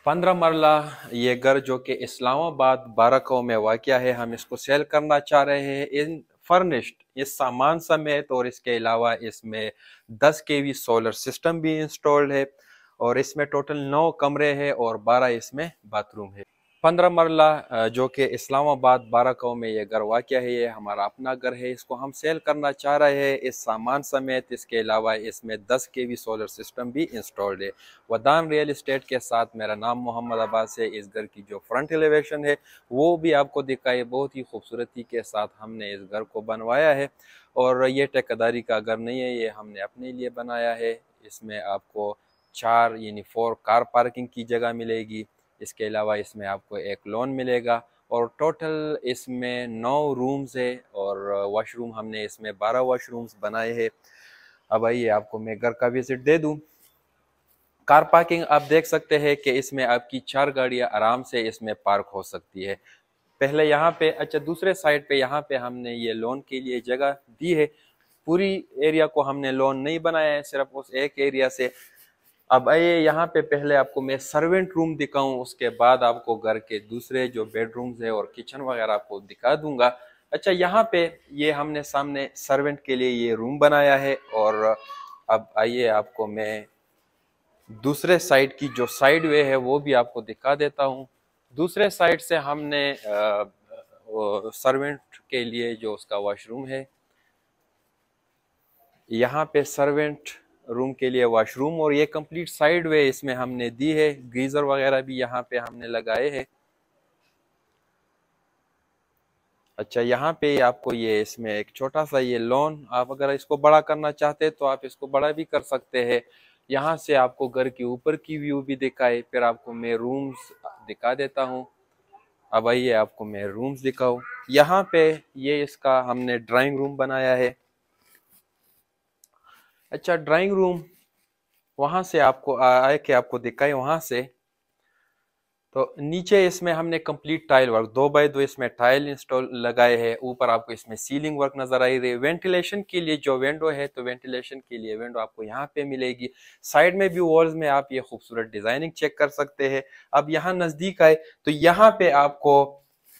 15 मरला ये घर जो कि इस्लामाबाद बारकों में वाक़या है, हम इसको सेल करना चाह रहे हैं इन फर्निश्ड, इस सामान समेत। और इसके अलावा इसमें 10 केवी सोलर सिस्टम भी इंस्टॉल्ड है और इसमें टोटल 9 कमरे हैं और 12 इसमें बाथरूम है। 15 मरला जो कि इस्लामाबाद बारकों में ये घर वाक़या है, ये हमारा अपना घर है। इसको हम सेल करना चाह रहे हैं इस सामान समेत। इसके अलावा इसमें 10 केवी सोलर सिस्टम भी इंस्टॉल्ड है। वदान रियल इस्टेट के साथ मेरा नाम मोहम्मद अब्बास है। इस घर की जो फ्रंट एलिवेशन है वो भी आपको दिखाई, बहुत ही खूबसूरती के साथ हमने इस घर को बनवाया है। और ये ठेकेदारी का घर नहीं है, ये हमने अपने लिए बनाया है। इसमें आपको 4 यानी 4 कार पार्किंग की जगह मिलेगी। इसके अलावा इसमें आपको एक लोन मिलेगा और टोटल इसमें 9 रूम्स है और वॉशरूम हमने इसमें 12 वॉशरूम्स बनाए हैं। अब आइए आपको मैं घर का विजिट दे दूं। कार पार्किंग आप देख सकते हैं कि इसमें आपकी 4 गाड़ियां आराम से इसमें पार्क हो सकती है। पहले यहाँ पे, अच्छा दूसरे साइड पे यहाँ पे हमने ये लोन के लिए जगह दी है। पूरी एरिया को हमने लोन नहीं बनाया है, सिर्फ उस एक एरिया से। अब आइए यहाँ पे पहले आपको मैं सर्वेंट रूम दिखाऊं, उसके बाद आपको घर के दूसरे जो बेडरूम्स है और किचन वगैरह आपको दिखा दूंगा। अच्छा यहाँ पे ये हमने सामने सर्वेंट के लिए ये रूम बनाया है। और अब आइए आपको मैं दूसरे साइड की जो साइड वे है वो भी आपको दिखा देता हूँ। दूसरे साइड से हमने सर्वेंट के लिए जो उसका वॉशरूम है, यहाँ पे सर्वेंट रूम के लिए वॉशरूम और ये कंप्लीट साइड वे इसमें हमने दी है। गीजर वगैरह भी यहाँ पे हमने लगाए हैं। अच्छा यहाँ पे आपको ये इसमें एक छोटा सा ये लॉन, आप अगर इसको बड़ा करना चाहते हैं तो आप इसको बड़ा भी कर सकते हैं। यहाँ से आपको घर के ऊपर की व्यू भी दिखाए, फिर आपको मैं रूम्स दिखा देता हूँ। अब आइए आपको मैं रूम्स दिखाऊँ। यहाँ पे ये इसका हमने ड्राइंग रूम बनाया है। अच्छा ड्राइंग रूम वहां से आपको आए के आपको दिखाए वहां से, तो नीचे इसमें हमने कंप्लीट टाइल वर्क 2 बाय 2 इसमें टाइल इंस्टॉल लगाए हैं। ऊपर आपको इसमें सीलिंग वर्क नजर आ रही है। वेंटिलेशन के लिए जो विंडो है, तो वेंटिलेशन के लिए विंडो आपको यहाँ पे मिलेगी। साइड में भी वॉल्स में आप ये खूबसूरत डिजाइनिंग चेक कर सकते हैं। अब यहाँ नजदीक आए तो यहाँ पे आपको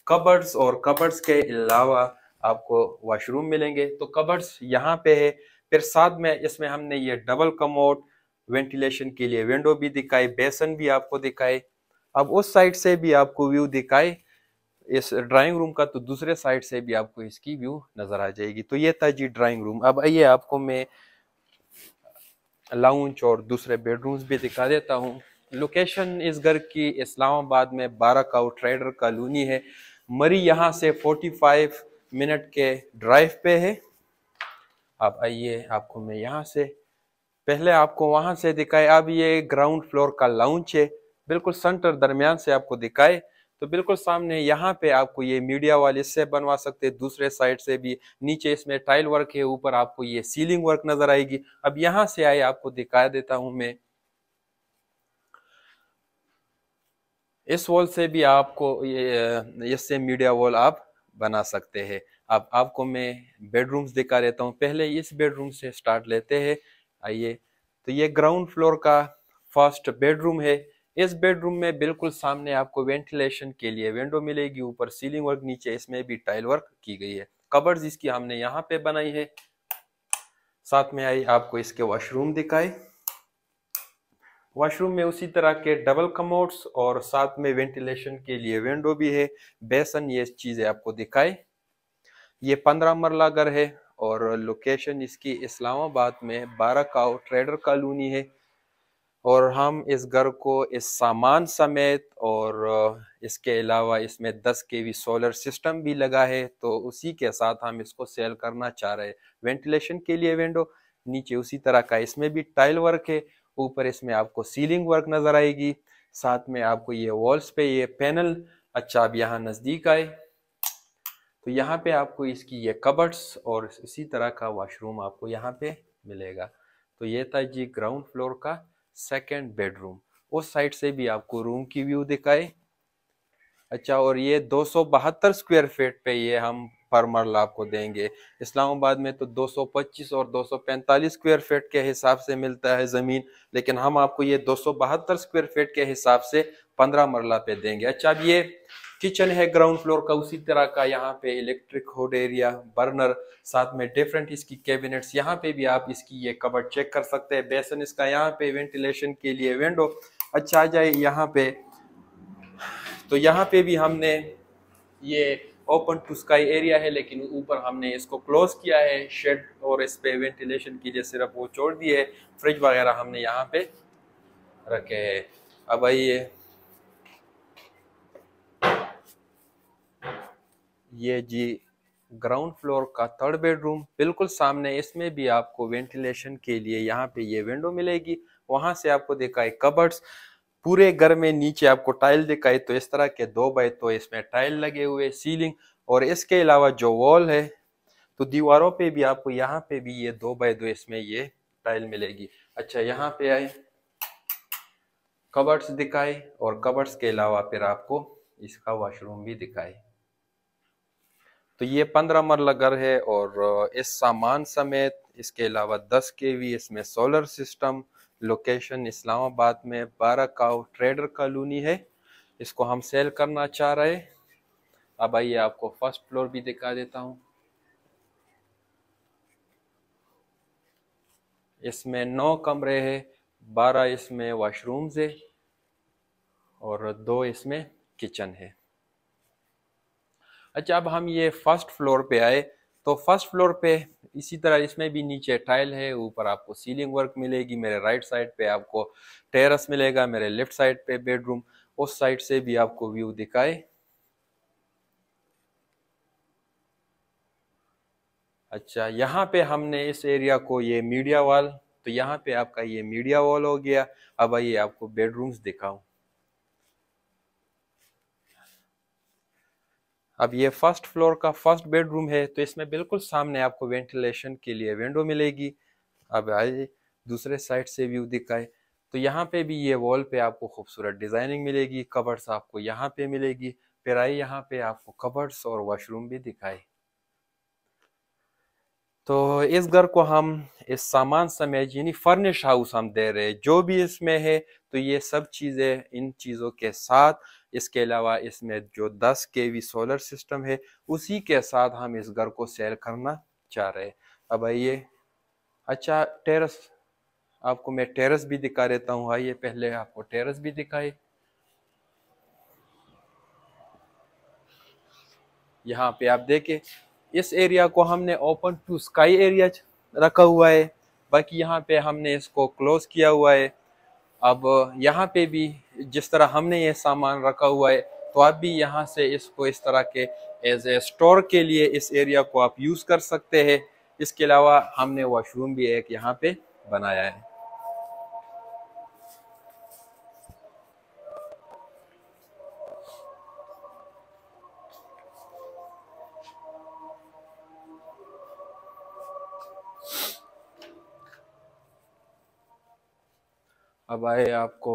कबर्ड्स और कबर्ड्स के अलावा आपको वॉशरूम मिलेंगे। तो कबर्ड्स यहाँ पे है, फिर साथ में इसमें हमने ये डबल कमोड वेंटिलेशन के लिए विंडो भी दिखाई, बेसन भी आपको दिखाए। अब उस साइड से भी आपको व्यू दिखाए इस ड्राइंग रूम का, तो दूसरे साइड से भी आपको इसकी व्यू नजर आ जाएगी। तो ये था जी ड्राइंग रूम। अब आइए आपको मैं लाउंज और दूसरे बेडरूम्स भी दिखा देता हूँ। लोकेशन इस घर की इस्लामाबाद में बाराकाउ ट्रेडर कॉलोनी है। मरी यहाँ से 45 मिनट के ड्राइव पे है। अब आइए आपको मैं यहाँ से पहले आपको वहां से दिखाए। अब ये ग्राउंड फ्लोर का लाउंज है, बिल्कुल सेंटर दरमियान से आपको दिखाए तो बिल्कुल सामने यहाँ पे आपको ये मीडिया वाले से बनवा सकते हैं। दूसरे साइड से भी नीचे इसमें टाइल वर्क है, ऊपर आपको ये सीलिंग वर्क नजर आएगी। अब यहाँ से आए आपको दिखा देता हूं मैं। इस वॉल से भी आपको ये इससे मीडिया वॉल आप बना सकते हैं। अब आपको मैं बेडरूम्स दिखा देता हूँ। पहले इस बेडरूम से स्टार्ट लेते हैं। आइए, तो ये ग्राउंड फ्लोर का फर्स्ट बेडरूम है। इस बेडरूम में बिल्कुल सामने आपको वेंटिलेशन के लिए विंडो मिलेगी, ऊपर सीलिंग वर्क, नीचे इसमें भी टाइल वर्क की गई है। कबर्ड्स इसकी हमने यहाँ पे बनाई है। साथ में आई आपको इसके वॉशरूम दिखाए। वॉशरूम में उसी तरह के डबल कमोड्स और साथ में वेंटिलेशन के लिए विंडो भी है। बेसन, ये चीजें आपको दिखाए। ये 15 मरला घर है और लोकेशन इसकी इस्लामाबाद में बाराकाउ ट्रेडर कॉलोनी है। और हम इस घर को इस सामान समेत और इसके अलावा इसमें 10 केवी सोलर सिस्टम भी लगा है, तो उसी के साथ हम इसको सेल करना चाह रहे हैं। वेंटिलेशन के लिए विंडो, नीचे उसी तरह का इसमें भी टाइल वर्क है, ऊपर इसमें आपको सीलिंग वर्क नजर आएगी। साथ में आपको ये वॉल्स पे ये पैनल। अच्छा अब यहाँ नजदीक आए तो यहाँ पे आपको इसकी ये कबर्ड्स और इसी तरह का वॉशरूम आपको यहाँ पे मिलेगा। तो ये था जी ग्राउंड फ्लोर का सेकंड बेडरूम। उस साइड से भी आपको रूम की व्यू दिखाए। अच्छा, और ये 272 स्क्वायर फीट पे ये हम पर मरला आपको देंगे। इस्लामाबाद में तो 225 और 245 स्क्वायर फीट के हिसाब से मिलता है ज़मीन, लेकिन हम आपको ये 272 स्क्वायर फीट के हिसाब से 15 मरला पे देंगे। अच्छा, अब ये किचन है ग्राउंड फ्लोर का, उसी तरह का यहाँ पे इलेक्ट्रिक हुड एरिया, बर्नर, साथ में डिफरेंट इसकी कैबिनेट्स। यहाँ पे भी आप इसकी ये कबर्ड चेक कर सकते हैं। बेसन इसका यहाँ पे वेंटिलेशन के लिए विंडो। अच्छा, आ जाए यहाँ पे, तो यहाँ पे भी हमने ये ओपन टू स्काई एरिया है, लेकिन ऊपर हमने इसको क्लोज किया है शेड, और इस पे वेंटिलेशन के लिए सिर्फ वो छोड़ दिए। फ्रिज वगैरह हमने यहाँ पे रखे हैं। अब आइए, ये जी ग्राउंड फ्लोर का थर्ड बेडरूम, बिल्कुल सामने। इसमें भी आपको वेंटिलेशन के लिए यहाँ पे ये विंडो मिलेगी। वहां से आपको दिखाए कबर्ड्स। पूरे घर में नीचे आपको टाइल दिखाई, तो इस तरह के 2 बाय 2 इसमें टाइल लगे हुए, सीलिंग। और इसके अलावा जो वॉल है, तो दीवारों पे भी आपको यहाँ पे भी ये 2 बाय 2 इसमें ये टाइल मिलेगी। अच्छा, यहाँ पे आए, कबर्ड्स दिखाए, और कबर्ड्स के अलावा फिर आपको इसका वॉशरूम भी दिखाए। तो ये 15 मरला घर है, और इस सामान समेत इसके अलावा 10 kV इसमें सोलर सिस्टम। लोकेशन इस्लामाबाद में 12 काउ ट्रेडर कॉलोनी है। इसको हम सेल करना चाह रहे। अब आइए आपको फर्स्ट फ्लोर भी दिखा देता हूँ। इसमें 9 कमरे हैं, 12 इसमें वॉशरूम्स है, और 2 इसमें किचन है। अच्छा, अब हम ये फर्स्ट फ्लोर पे आए, तो फर्स्ट फ्लोर पे इसी तरह इसमें भी नीचे टाइल है, ऊपर आपको सीलिंग वर्क मिलेगी। मेरे राइट साइड पे आपको टेरेस मिलेगा, मेरे लेफ्ट साइड पे बेडरूम। उस साइड से भी आपको व्यू दिखाए। अच्छा, यहाँ पे हमने इस एरिया को ये मीडिया वॉल, तो यहाँ पे आपका ये मीडिया वॉल हो गया। अब आइए आपको बेडरूम्स दिखाऊं। अब ये फर्स्ट फ्लोर का फर्स्ट बेडरूम है, तो इसमें बिल्कुल सामने आपको वेंटिलेशन के लिए विंडो मिलेगी। अब आइए दूसरे साइड से व्यू दिखाए, तो यहाँ पे भी ये वॉल पे आपको खूबसूरत डिजाइनिंग मिलेगी। कबर्ड्स आपको यहाँ पे मिलेगी। फिर आइए यहाँ पे आपको कबर्ड्स और वॉशरूम भी दिखाए। तो इस घर को हम इस सामान समेत यानी फर्निश हाउस हम दे रहे हैं, जो भी इसमें है। तो ये सब चीज़ें इन चीज़ों के साथ, इसके अलावा इसमें जो 10 kV सोलर सिस्टम है, उसी के साथ हम इस घर को सेल करना चाह रहे हैं। अब आइए, अच्छा टेरेस, आपको मैं टेरेस भी दिखा देता हूँ। आइए पहले आपको टेरेस भी दिखाए। यहाँ पे आप देखें, इस एरिया को हमने ओपन टू स्काई एरिया रखा हुआ है। बाकी यहाँ पे हमने इसको क्लोज किया हुआ है। अब यहाँ पे भी जिस तरह हमने ये सामान रखा हुआ है, तो आप भी यहाँ से इसको इस तरह के एज ए स्टोर के लिए इस एरिया को आप यूज़ कर सकते हैं। इसके अलावा हमने वॉशरूम भी एक यहाँ पे बनाया है। अब आए आपको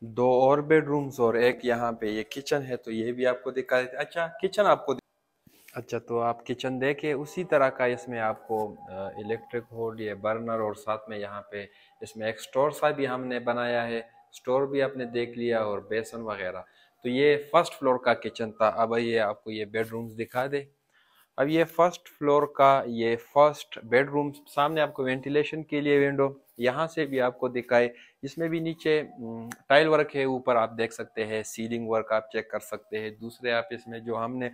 2 और बेडरूम्स और एक यहाँ पे ये किचन है, तो ये भी आपको दिखा देते। अच्छा, किचन आपको, अच्छा तो आप किचन देखे उसी तरह का इसमें आपको इलेक्ट्रिक होड, ये बर्नर, और साथ में यहाँ पे इसमें एक स्टोर सा भी हमने बनाया है। स्टोर भी आपने देख लिया, और बेसन वगैरह। तो ये फर्स्ट फ्लोर का किचन था। अब ये आपको ये बेडरूम्स दिखा दे। अब ये फर्स्ट फ्लोर का ये फर्स्ट बेडरूम, सामने आपको वेंटिलेशन के लिए विंडो, यहाँ से भी आपको दिखाए। इसमें भी नीचे टाइल वर्क है, ऊपर आप देख सकते हैं सीलिंग वर्क आप चेक कर सकते हैं। दूसरे आप इसमें जो हमने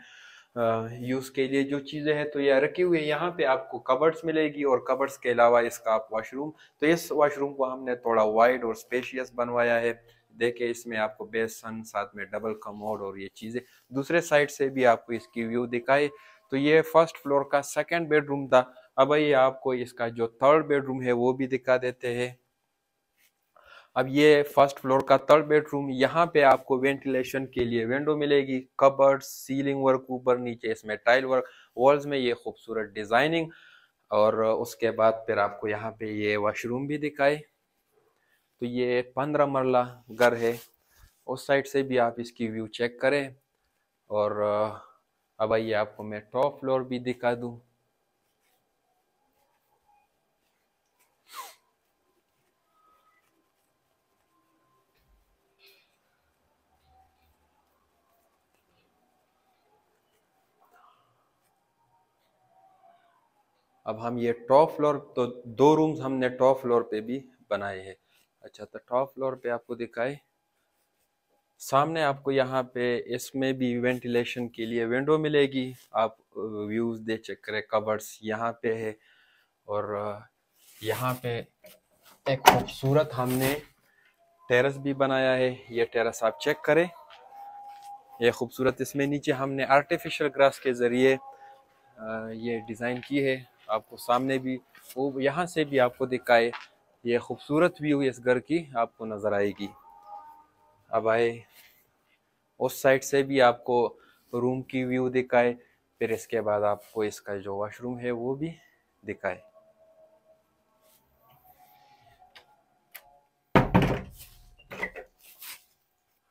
यूज़ के लिए जो चीज़ें हैं, तो ये रखी हुई है। यहाँ पे आपको कबर्ड्स मिलेगी, और कबर्ड्स के अलावा इसका आप वॉशरूम, तो इस वॉशरूम को हमने थोड़ा वाइड और स्पेशियस बनवाया है। देखिए, इसमें आपको बेसन, साथ में डबल कमोड और ये चीज़ें। दूसरे साइड से भी आपको इसकी व्यू दिखाए। तो ये फर्स्ट फ्लोर का सेकंड बेडरूम था। अब ये आपको इसका जो थर्ड बेडरूम है वो भी दिखा देते हैं। अब ये फर्स्ट फ्लोर का थर्ड बेडरूम, यहाँ पे आपको वेंटिलेशन के लिए विंडो मिलेगी, कबर्ड, सीलिंग वर्क ऊपर नीचे, इसमें टाइल वर्क, वॉल्स में ये खूबसूरत डिजाइनिंग। और उसके बाद फिर आपको यहाँ पे ये वॉशरूम भी दिखाए। तो ये 15 मरला घर है। उस साइड से भी आप इसकी व्यू चेक करें। और अब आइए आपको मैं टॉप फ्लोर भी दिखा दूँ। अब हम ये टॉप फ्लोर, तो 2 रूम्स हमने टॉप फ्लोर पे भी बनाए हैं। अच्छा, तो टॉप फ्लोर पे आपको दिखाए, सामने आपको यहाँ पे इसमें भी वेंटिलेशन के लिए विंडो मिलेगी। आप व्यूज़ दे चेक करें, कबर्ड्स यहाँ पे है, और यहाँ पे एक खूबसूरत हमने टेरेस भी बनाया है। ये टेरेस आप चेक करें, ये खूबसूरत, इसमें नीचे हमने आर्टिफिशियल ग्रास के ज़रिए ये डिज़ाइन की है। आपको सामने भी, वो यहाँ से भी आपको दिखाए, ये खूबसूरत व्यू इस घर की आपको नज़र आएगी। अब आए, उस साइड से भी आपको रूम की व्यू दिखाए, फिर इसके बाद आपको इसका जो वॉशरूम है वो भी दिखाए।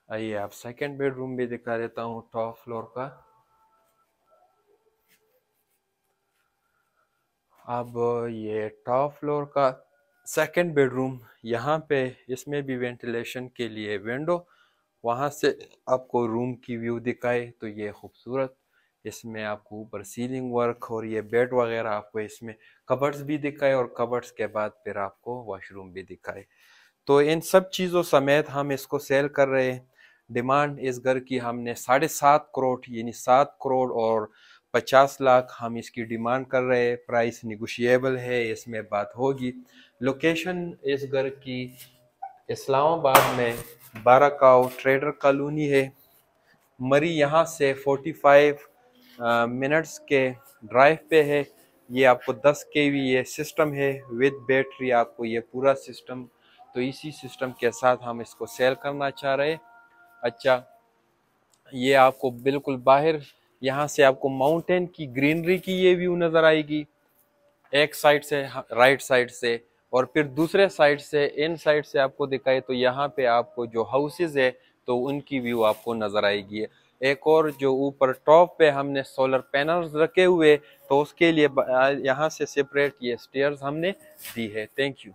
आइए आप सेकंड बेडरूम भी दिखा देता हूँ टॉप फ्लोर का। अब ये टॉप फ्लोर का सेकंड बेडरूम, यहाँ पे इसमें भी वेंटिलेशन के लिए विंडो, वहाँ से आपको रूम की व्यू दिखाए तो ये खूबसूरत, इसमें आपको ऊपर सीलिंग वर्क और ये बेड वगैरह, आपको इसमें कबर्ड्स भी दिखाए, और कबर्ड्स के बाद फिर आपको वॉशरूम भी दिखाए। तो इन सब चीज़ों समेत हम इसको सेल कर रहे हैं। डिमांड इस घर की हमने 7.5 करोड़, यानी 7 करोड़ और 50 लाख हम इसकी डिमांड कर रहे हैं। प्राइस निगोशिएबल है, इसमें बात होगी। लोकेशन इस घर की इस्लामाबाद में 12 ट्रेडर कॉलोनी है। मरी यहाँ से 45 मिनट्स के ड्राइव पे है। ये आपको 10 kV ये सिस्टम है विद बैटरी, आपको ये पूरा सिस्टम, तो इसी सिस्टम के साथ हम इसको सेल करना चाह रहे हैं। अच्छा, ये आपको बिल्कुल बाहर, यहाँ से आपको माउंटेन की ग्रीनरी की ये व्यू नज़र आएगी एक साइड से, राइट साइड से, और फिर दूसरे साइड से, इन साइड से आपको दिखाए तो यहाँ पे आपको जो हाउसेस है तो उनकी व्यू आपको नज़र आएगी। एक और जो ऊपर टॉप पे हमने सोलर पैनल्स रखे हुए, तो उसके लिए यहाँ से सेपरेट ये स्टेयर्स हमने दी है। Thank you.